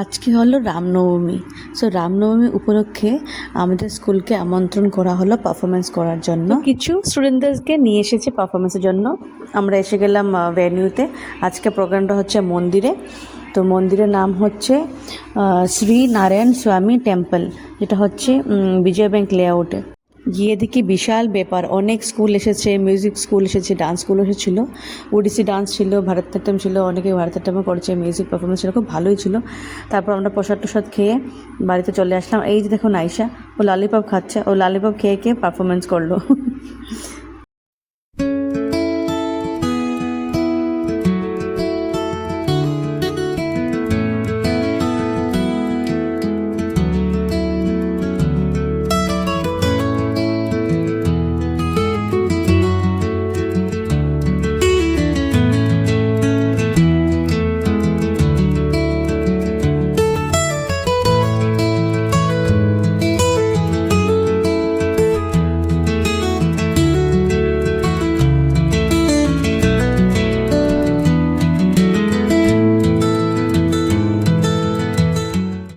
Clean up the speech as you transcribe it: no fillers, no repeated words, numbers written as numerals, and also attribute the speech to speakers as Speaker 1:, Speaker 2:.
Speaker 1: আজকে হলো রামনবমী। সো রামনবমী উপলক্ষে আমাদের স্কুলকে আমন্ত্রণ করা হলো পারফরমেন্স করার জন্য। কিছু স্টুডেন্টদেরকে নিয়ে এসেছে পারফরমেন্সের জন্য। আমরা এসে গেলাম ভেন্যুতে। আজকে প্রোগ্রামটা হচ্ছে মন্দিরে। তো মন্দিরের নাম হচ্ছে শ্রী নারায়ণ স্বামী টেম্পল, যেটা হচ্ছে বিজয় ব্যাংক লেআউটে। গিয়ে দেখি বিশাল ব্যাপার, অনেক স্কুল এসেছে, মিউজিক স্কুল এসেছে, ডান্স স্কুল এসেছিল, ওডিসি ডান্স ছিল, ভারতনাট্যম ছিল, অনেকে ভারতনাট্যমও করেছে, মিউজিক পারফরমেন্স ছিল, খুব ভালোই ছিল। তারপর আমরা প্রসাদ টসাদ খেয়ে বাড়িতে চলে আসলাম। এই যে দেখুন আয়শা, ও ললিপপ খাচ্ছে, ও ললিপপ খেয়ে খেয়ে পারফরমেন্স করলো।